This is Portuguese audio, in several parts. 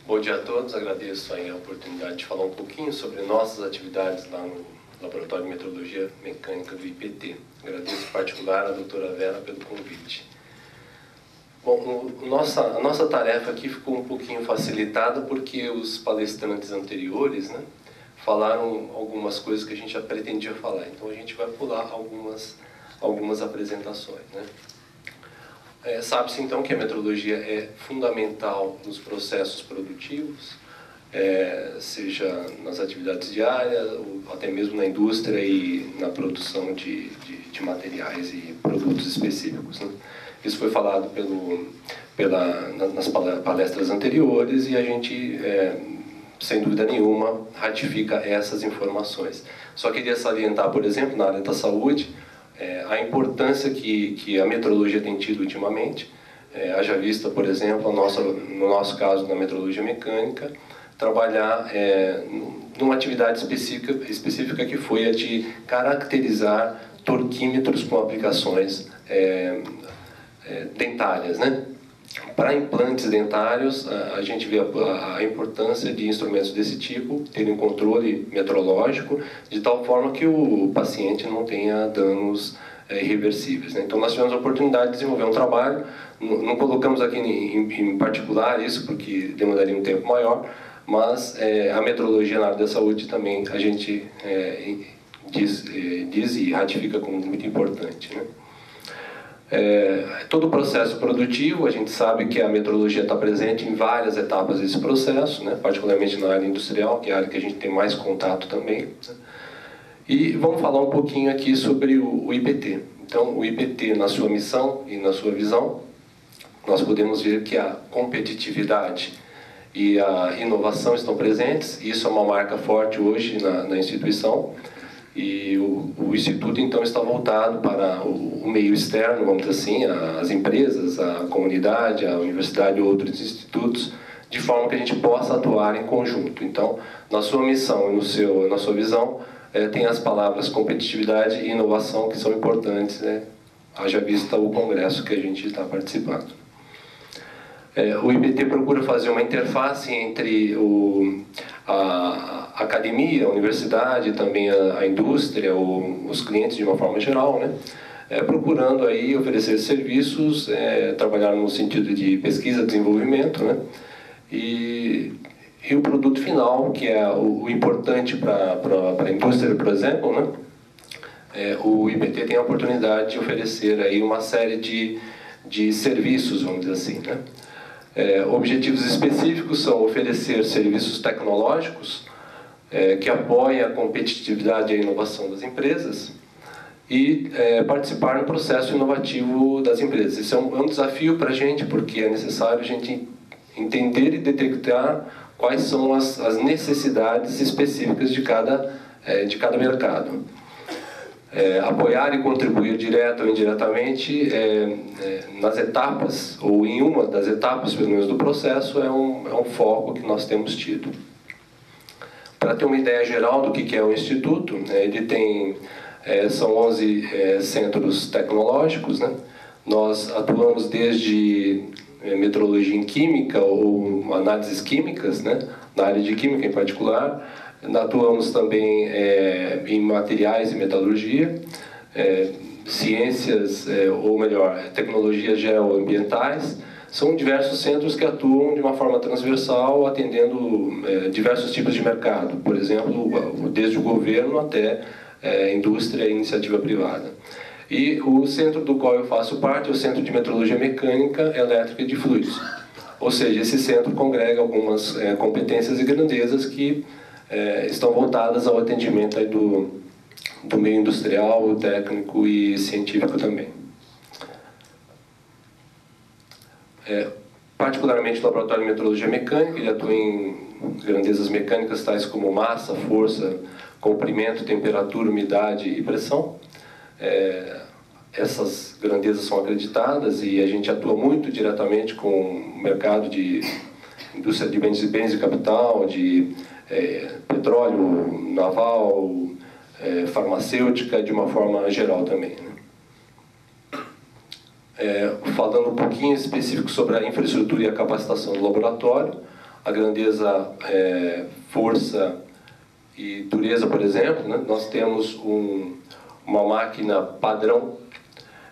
Bom dia a todos, agradeço aí a oportunidade de falar um pouquinho sobre nossas atividades lá no Laboratório de Metrologia Mecânica do IPT. Agradeço em particular a doutora Vera pelo convite. Bom, a nossa tarefa aqui ficou um pouquinho facilitada porque os palestrantes anteriores, né, falaram algumas coisas que a gente já pretendia falar. Então a gente vai pular algumas apresentações, né. Sabe-se então que a metrologia é fundamental nos processos produtivos, seja nas atividades diárias, ou até mesmo na indústria e na produção de materiais e produtos específicos, né? Isso foi falado nas palestras anteriores e a gente, sem dúvida nenhuma, ratifica essas informações. Só queria salientar, por exemplo, na área da saúde, a importância que a metrologia tem tido ultimamente, haja vista, por exemplo, no nosso caso, na metrologia mecânica, trabalhar numa atividade específica que foi a de caracterizar torquímetros com aplicações dentárias, né? Para implantes dentários, a gente vê a importância de instrumentos desse tipo terem um controle metrológico, de tal forma que o paciente não tenha danos irreversíveis, né? Então nós tivemos a oportunidade de desenvolver um trabalho, não colocamos aqui em particular isso, porque demandaria um tempo maior, mas a metrologia na área da saúde também a gente diz e ratifica como muito importante, né? Todo o processo produtivo, a gente sabe que a metrologia está presente em várias etapas desse processo, né? Particularmente na área industrial, que é a área que a gente tem mais contato também, né? E vamos falar um pouquinho aqui sobre o IPT. Então, o IPT, na sua missão e na sua visão, nós podemos ver que a competitividade e a inovação estão presentes. Isso é uma marca forte hoje na instituição. E o Instituto, então, está voltado para o meio externo, vamos dizer assim, as empresas, a comunidade, a universidade e outros institutos, de forma que a gente possa atuar em conjunto. Então, na sua missão e na sua visão, tem as palavras competitividade e inovação, que são importantes, né? Haja vista o congresso que a gente está participando. O IPT procura fazer uma interface entre a academia, a universidade, também a indústria, os clientes de uma forma geral, né? Procurando aí oferecer serviços, trabalhar no sentido de pesquisa e desenvolvimento, né? E o produto final, que é o importante para a indústria, por exemplo, né? O IPT tem a oportunidade de oferecer aí uma série de serviços, vamos dizer assim, né? Objetivos específicos são oferecer serviços tecnológicos que apoiem a competitividade e a inovação das empresas e participar no processo inovativo das empresas. Isso é um desafio para a gente, porque é necessário a gente entender e detectar quais são as necessidades específicas de cada mercado. Apoiar e contribuir direto ou indiretamente nas etapas, ou em uma das etapas, pelo menos, do processo, é um foco que nós temos tido. Para ter uma ideia geral do que é o Instituto, ele tem, são 11 centros tecnológicos, né? Nós atuamos desde metrologia em química ou análises químicas, né? Na área de química em particular. Atuamos também em materiais e metalurgia, ciências, ou melhor, tecnologias geoambientais. São diversos centros que atuam de uma forma transversal, atendendo diversos tipos de mercado, por exemplo, desde o governo até indústria e iniciativa privada. E o centro do qual eu faço parte é o Centro de Metrologia Mecânica, Elétrica e de Fluidos. Ou seja, esse centro congrega algumas competências e grandezas que estão voltadas ao atendimento aí do meio industrial, técnico e científico também. Particularmente no Laboratório de Metrologia Mecânica, ele atua em grandezas mecânicas tais como massa, força, comprimento, temperatura, umidade e pressão. Essas grandezas são acreditadas e a gente atua muito diretamente com o mercado de indústria de bens de capital, de petróleo, naval, farmacêutica, de uma forma geral também, né? Falando um pouquinho específico sobre a infraestrutura e a capacitação do laboratório, a grandeza, força e dureza, por exemplo, né? Nós temos uma máquina padrão.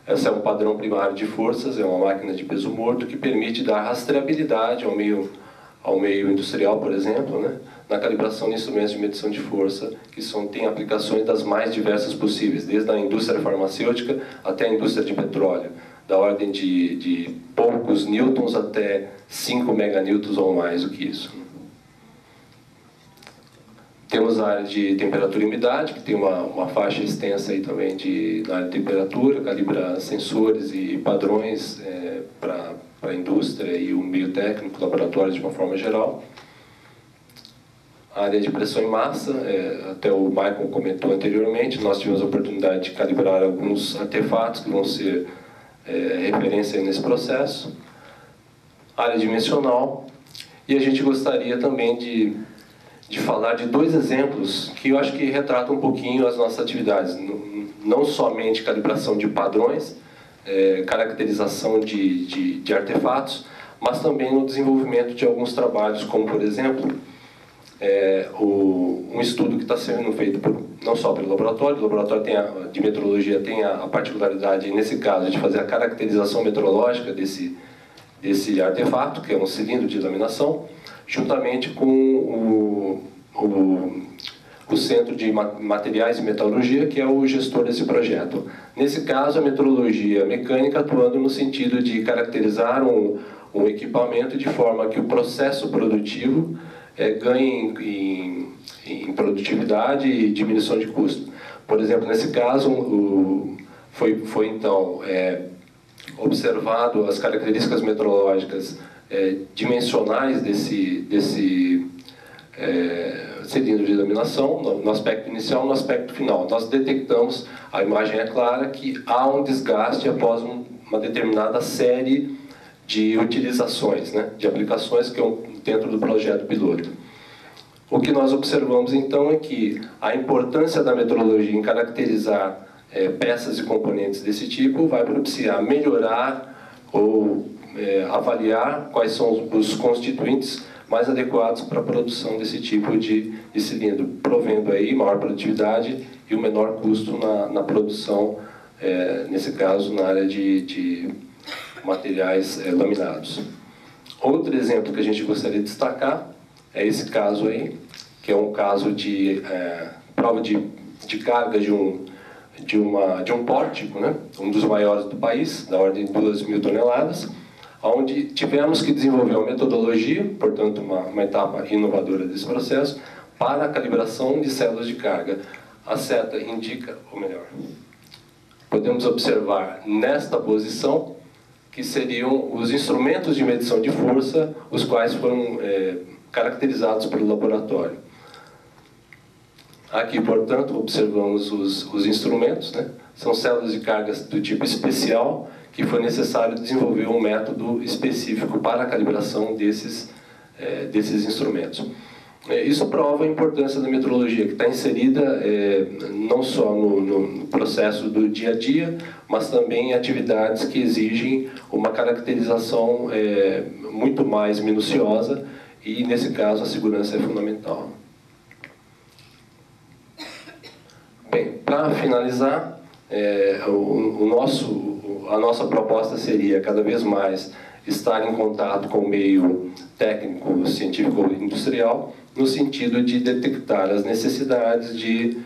Essa é um padrão primário de forças, é uma máquina de peso morto que permite dar rastreabilidade ao meio industrial, por exemplo, né? Na calibração de instrumentos de medição de força, que têm aplicações das mais diversas possíveis, desde a indústria farmacêutica até a indústria de petróleo, da ordem de poucos newtons até 5 meganewtons ou mais do que isso. Temos a área de temperatura e umidade, que tem uma faixa extensa aí também na área de temperatura, calibra sensores e padrões para a indústria e o meio técnico, laboratório de uma forma geral. A área de pressão e massa, até o Michael comentou anteriormente, nós tivemos a oportunidade de calibrar alguns artefatos que vão ser referência nesse processo. A área dimensional, e a gente gostaria também de falar de dois exemplos que eu acho que retratam um pouquinho as nossas atividades. Não somente calibração de padrões, caracterização de artefatos, mas também no desenvolvimento de alguns trabalhos, como, por exemplo, um estudo que está sendo feito não só pelo laboratório. O laboratório de metrologia tem a particularidade, nesse caso, de fazer a caracterização metrológica desse artefato, que é um cilindro de laminação, juntamente com o Centro de Materiais e Metalurgia, que é o gestor desse projeto. Nesse caso, a metrologia mecânica atuando no sentido de caracterizar um equipamento de forma que o processo produtivo ganhe em produtividade e diminuição de custo. Por exemplo, nesse caso, foi então observado as características metrológicas dimensionais desse cilindro de laminação, no aspecto inicial e no aspecto final. Nós detectamos, a imagem é clara, que há um desgaste após uma determinada série de utilizações, né, de aplicações que dentro do projeto piloto. O que nós observamos então é que a importância da metrologia em caracterizar peças e componentes desse tipo vai propiciar melhorar ou avaliar quais são os constituintes mais adequados para a produção desse tipo de cilindro, provendo aí maior produtividade e o menor custo na produção, nesse caso na área de materiais laminados. Outro exemplo que a gente gostaria de destacar é esse caso aí, que é um caso de prova de carga de um pórtico, né? Um dos maiores do país, da ordem de 2.000 toneladas, onde tivemos que desenvolver uma metodologia, portanto uma etapa inovadora desse processo, para a calibração de células de carga. A seta indica, ou melhor, podemos observar nesta posição que seriam os instrumentos de medição de força, os quais foram caracterizados pelo laboratório. Aqui, portanto, observamos os instrumentos, né? São células de cargas do tipo especial, que foi necessário desenvolver um método específico para a calibração desses instrumentos. Isso prova a importância da metrologia, que está inserida não só no processo do dia a dia, mas também em atividades que exigem uma caracterização muito mais minuciosa, e nesse caso a segurança é fundamental. Bem, para finalizar, a nossa proposta seria cada vez mais estar em contato com o meio técnico, científico e industrial, no sentido de detectar as necessidades de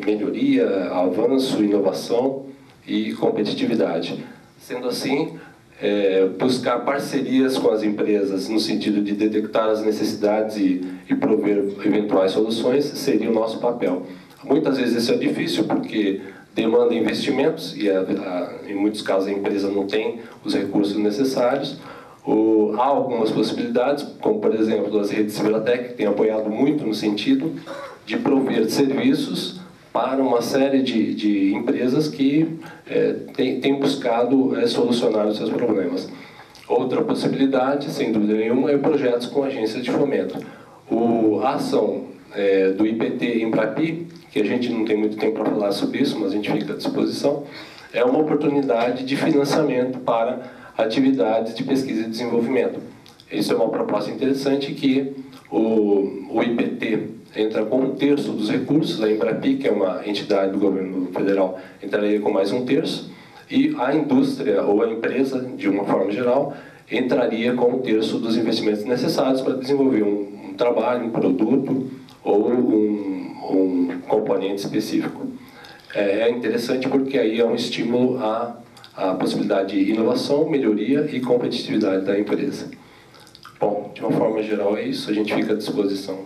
melhoria, avanço, inovação e competitividade. Sendo assim, buscar parcerias com as empresas no sentido de detectar as necessidades e prover eventuais soluções seria o nosso papel. Muitas vezes isso é difícil porque demanda investimentos e em muitos casos a empresa não tem os recursos necessários. Há algumas possibilidades, como por exemplo as redes Ciberatec, que têm apoiado muito no sentido de prover serviços para uma série de empresas que têm buscado solucionar os seus problemas. Outra possibilidade, sem dúvida nenhuma, é projetos com agências de fomento. A ação do IPT Embrapi, que a gente não tem muito tempo para falar sobre isso, mas a gente fica à disposição, é uma oportunidade de financiamento para atividades de pesquisa e desenvolvimento. Isso é uma proposta interessante que o IPT entra com 1/3 dos recursos, a Embrapi, que é uma entidade do governo federal, entraria com mais 1/3, e a indústria ou a empresa, de uma forma geral, entraria com 1/3 dos investimentos necessários para desenvolver um trabalho, um produto ou um componente específico. É interessante porque aí é um estímulo à possibilidade de inovação, melhoria e competitividade da empresa. Bom, de uma forma geral é isso, a gente fica à disposição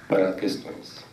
para questões.